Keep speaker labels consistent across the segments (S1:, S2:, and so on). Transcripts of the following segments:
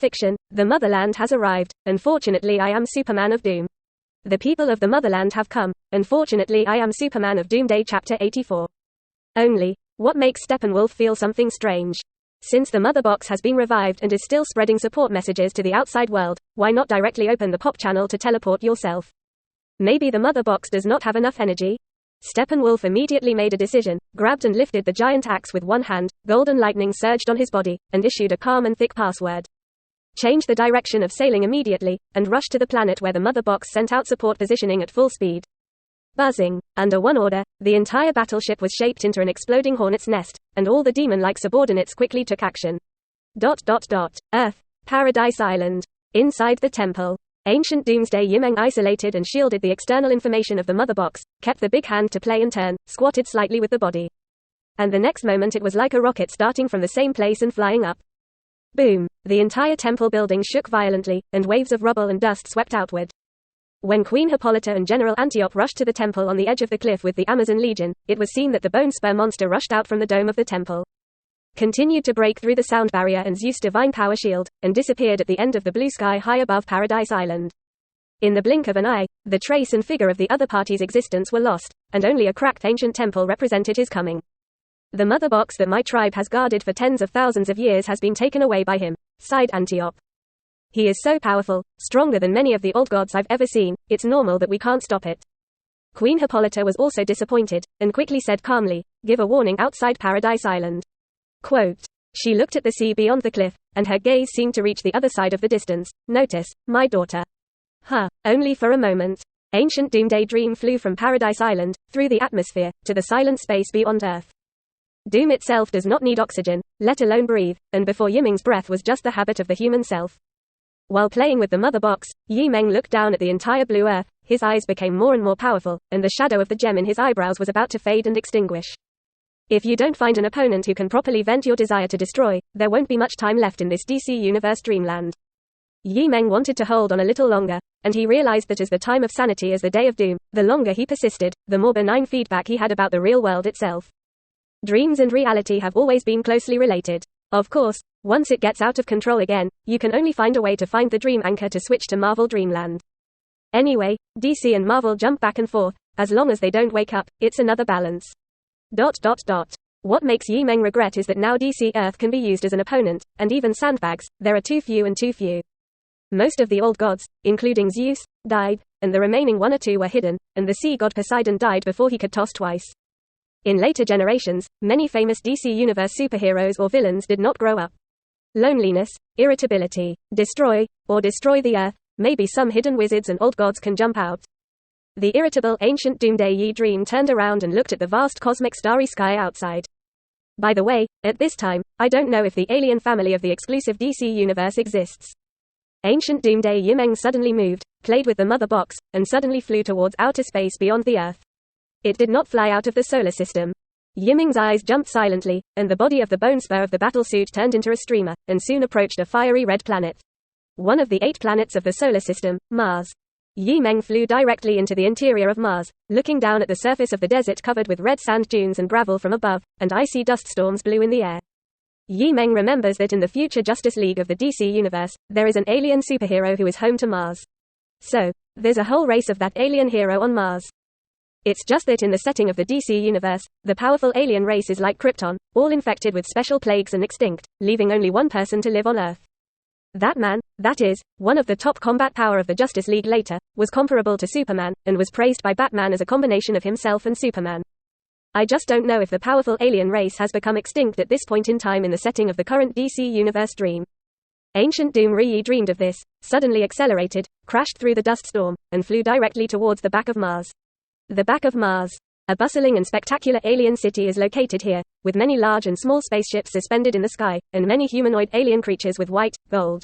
S1: Fiction, the Motherland has arrived. Unfortunately, I am Superman of Doom. The people of the Motherland have come. Unfortunately, I am Superman of Doomsday Chapter 84. Only, what makes Steppenwolf feel something strange? Since the Mother Box has been revived and is still spreading support messages to the outside world, why not directly open the pop channel to teleport yourself? Maybe the Mother Box does not have enough energy? Steppenwolf immediately made a decision, grabbed and lifted the giant axe with one hand, golden lightning surged on his body, and issued a calm and thick password. Changed the direction of sailing immediately, and rushed to the planet where the Mother Box sent out support positioning at full speed. Buzzing. Under one order, the entire battleship was shaped into an exploding hornet's nest, and all the demon-like subordinates quickly took action. Earth. Paradise Island. Inside the temple. Ancient Doomsday Meng isolated and shielded the external information of the Mother Box, kept the big hand to play and turn, squatted slightly with the body. And the next moment it was like a rocket starting from the same place and flying up. Boom. The entire temple building shook violently, and waves of rubble and dust swept outward. When Queen Hippolyta and General Antiope rushed to the temple on the edge of the cliff with the Amazon Legion, it was seen that the Bone Spur monster rushed out from the dome of the temple. Continued to break through the sound barrier and Zeus' divine power shield, and disappeared at the end of the blue sky high above Paradise Island. In the blink of an eye, the trace and figure of the other party's existence were lost, and only a cracked ancient temple represented his coming. The Mother Box that my tribe has guarded for tens of thousands of years has been taken away by him, sighed Antiope. He is so powerful, stronger than many of the old gods I've ever seen, it's normal that we can't stop it. Queen Hippolyta was also disappointed, and quickly said calmly, give a warning outside Paradise Island. Quote. She looked at the sea beyond the cliff, and her gaze seemed to reach the other side of the distance. Notice, my daughter. Only for a moment. Ancient Doomsday Dream flew from Paradise Island, through the atmosphere, to the silent space beyond Earth. Doom itself does not need oxygen, let alone breathe, and before Yiming's breath was just the habit of the human self. While playing with the Mother Box, Meng looked down at the entire blue earth, his eyes became more and more powerful, and the shadow of the gem in his eyebrows was about to fade and extinguish. If you don't find an opponent who can properly vent your desire to destroy, there won't be much time left in this DC Universe dreamland. Meng wanted to hold on a little longer, and he realized that as the time of sanity is the day of doom, the longer he persisted, the more benign feedback he had about the real world itself. Dreams and reality have always been closely related. Of course, once it gets out of control again, you can only find a way to find the dream anchor to switch to Marvel Dreamland. Anyway, DC and Marvel jump back and forth, as long as they don't wake up, it's another balance. What makes Meng regret is that now DC Earth can be used as an opponent, and even sandbags, there are too few and too few. Most of the old gods, including Zeus, died, and the remaining one or two were hidden, and the sea god Poseidon died before he could toss twice. In later generations, many famous DC Universe superheroes or villains did not grow up. Loneliness, irritability, destroy the Earth, maybe some hidden wizards and old gods can jump out. The irritable ancient Doomsday Dream turned around and looked at the vast cosmic starry sky outside. By the way, at this time, I don't know if the alien family of the exclusive DC Universe exists. Ancient Doomsday Meng suddenly moved, played with the Mother Box, and suddenly flew towards outer space beyond the Earth. It did not fly out of the solar system. Meng's eyes jumped silently, and the body of the bone spur of the battlesuit turned into a streamer, and soon approached a fiery red planet. One of the 8 planets of the solar system, Mars. Meng flew directly into the interior of Mars, looking down at the surface of the desert covered with red sand dunes and gravel from above, and icy dust storms blew in the air. Meng remembers that in the future Justice League of the DC Universe, there is an alien superhero who is home to Mars. So, there's a whole race of that alien hero on Mars. It's just that in the setting of the DC Universe, the powerful alien race is like Krypton, all infected with special plagues and extinct, leaving only one person to live on Earth. That man, that is, one of the top combat power of the Justice League later, was comparable to Superman, and was praised by Batman as a combination of himself and Superman. I just don't know if the powerful alien race has become extinct at this point in time in the setting of the current DC Universe dream. Ancient Doom dreamed of this, suddenly accelerated, crashed through the dust storm, and flew directly towards the back of Mars. The back of Mars. A bustling and spectacular alien city is located here, with many large and small spaceships suspended in the sky, and many humanoid alien creatures with white, gold,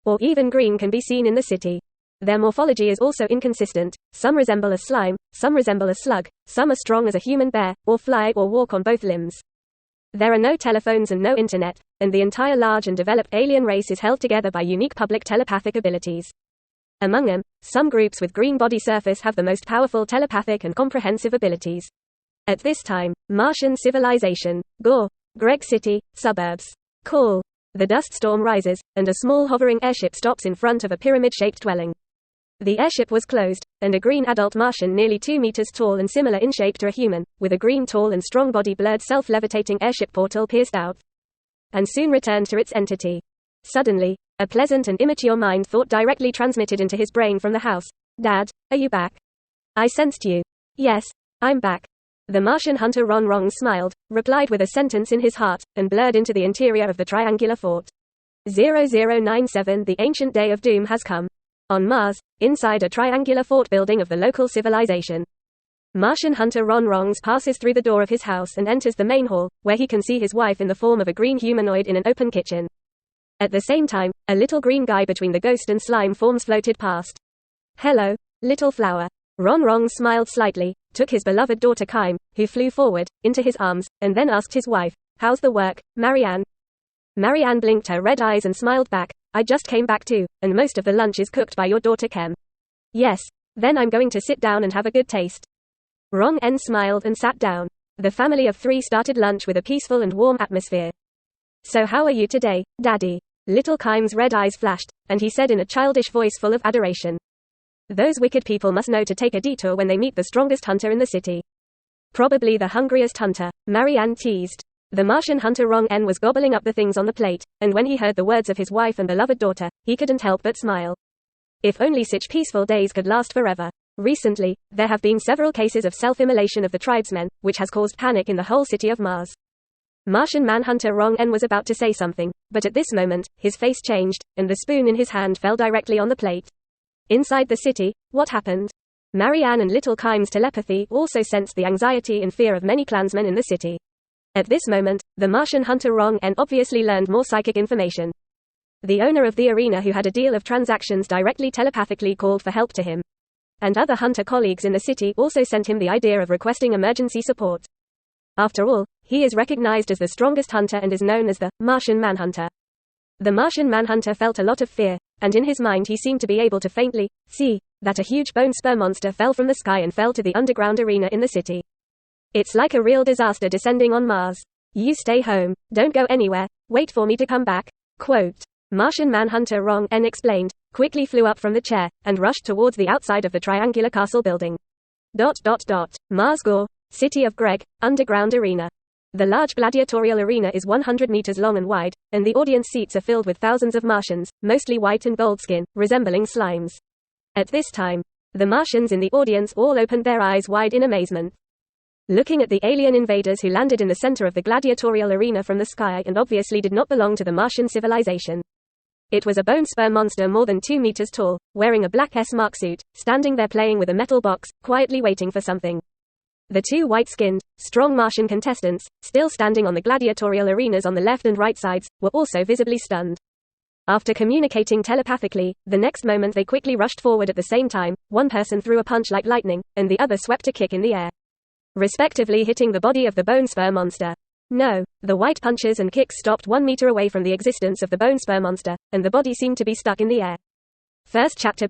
S1: or even green can be seen in the city. Their morphology is also inconsistent, some resemble a slime, some resemble a slug, some are strong as a human bear, or fly or walk on both limbs. There are no telephones and no internet, and the entire large and developed alien race is held together by unique public telepathic abilities. Among them, some groups with green body surface have the most powerful telepathic and comprehensive abilities. At this time, Martian civilization, Gore, Greg City, suburbs. Call. The dust storm rises, and a small hovering airship stops in front of a pyramid-shaped dwelling. The airship was closed, and a green adult Martian nearly 2 meters tall and similar in shape to a human, with a green tall and strong body blurred self-levitating airship portal pierced out, and soon returned to its entity. Suddenly, a pleasant and immature mind thought directly transmitted into his brain from the house. Dad, are you back? I sensed you. Yes, I'm back. The Martian hunter Ron Rong smiled, replied with a sentence in his heart, and blurred into the interior of the triangular fort. 0097 The ancient day of doom has come. On Mars, inside a triangular fort building of the local civilization. Martian hunter Ron Rongs passes through the door of his house and enters the main hall, where he can see his wife in the form of a green humanoid in an open kitchen. At the same time, a little green guy between the ghost and slime forms floated past. Hello, little flower. Ron Rongs smiled slightly, took his beloved daughter Kime, who flew forward, into his arms, and then asked his wife, how's the work, Marianne? Marianne blinked her red eyes and smiled back, I just came back too, and most of the lunch is cooked by your daughter Kem. Yes, then I'm going to sit down and have a good taste. Rong En smiled and sat down. The family of 3 started lunch with a peaceful and warm atmosphere. So how are you today, Daddy? Little Kime's red eyes flashed, and he said in a childish voice full of adoration. Those wicked people must know to take a detour when they meet the strongest hunter in the city. Probably the hungriest hunter, Marianne teased. The Martian hunter Rong En was gobbling up the things on the plate, and when he heard the words of his wife and beloved daughter, he couldn't help but smile. If only such peaceful days could last forever. Recently, there have been several cases of self-immolation of the tribesmen, which has caused panic in the whole city of Mars. Martian manhunter Rong En was about to say something, but at this moment, his face changed, and the spoon in his hand fell directly on the plate. Inside the city, what happened? Marianne and little Kime's telepathy also sensed the anxiety and fear of many clansmen in the city. At this moment, the Martian hunter Rong En obviously learned more psychic information. The owner of the arena, who had a deal of transactions, directly telepathically called for help to him. And other hunter colleagues in the city also sent him the idea of requesting emergency support. After all, he is recognized as the strongest hunter and is known as the Martian Manhunter. The Martian Manhunter felt a lot of fear, and in his mind he seemed to be able to faintly see that a huge bone spur monster fell from the sky and fell to the underground arena in the city. It's like a real disaster descending on Mars. You stay home, don't go anywhere, wait for me to come back. Quote. Martian Manhunter Rong En explained, quickly flew up from the chair, and rushed towards the outside of the triangular castle building. Mars Gore, City of Greg, Underground Arena. The large gladiatorial arena is 100 meters long and wide, and the audience seats are filled with thousands of Martians, mostly white and gold skin, resembling slimes. At this time, the Martians in the audience all opened their eyes wide in amazement. Looking at the alien invaders who landed in the center of the gladiatorial arena from the sky and obviously did not belong to the Martian civilization. It was a bone spur monster more than 2 meters tall, wearing a black S-mark suit, standing there playing with a metal box, quietly waiting for something. The 2 white-skinned, strong Martian contestants, still standing on the gladiatorial arenas on the left and right sides, were also visibly stunned. After communicating telepathically, the next moment they quickly rushed forward at the same time. One person threw a punch like lightning, and the other swept a kick in the air, respectively hitting the body of the bone spur monster. No, the white punches and kicks stopped 1 meter away from the existence of the bone spur monster, and the body seemed to be stuck in the air. First chapter.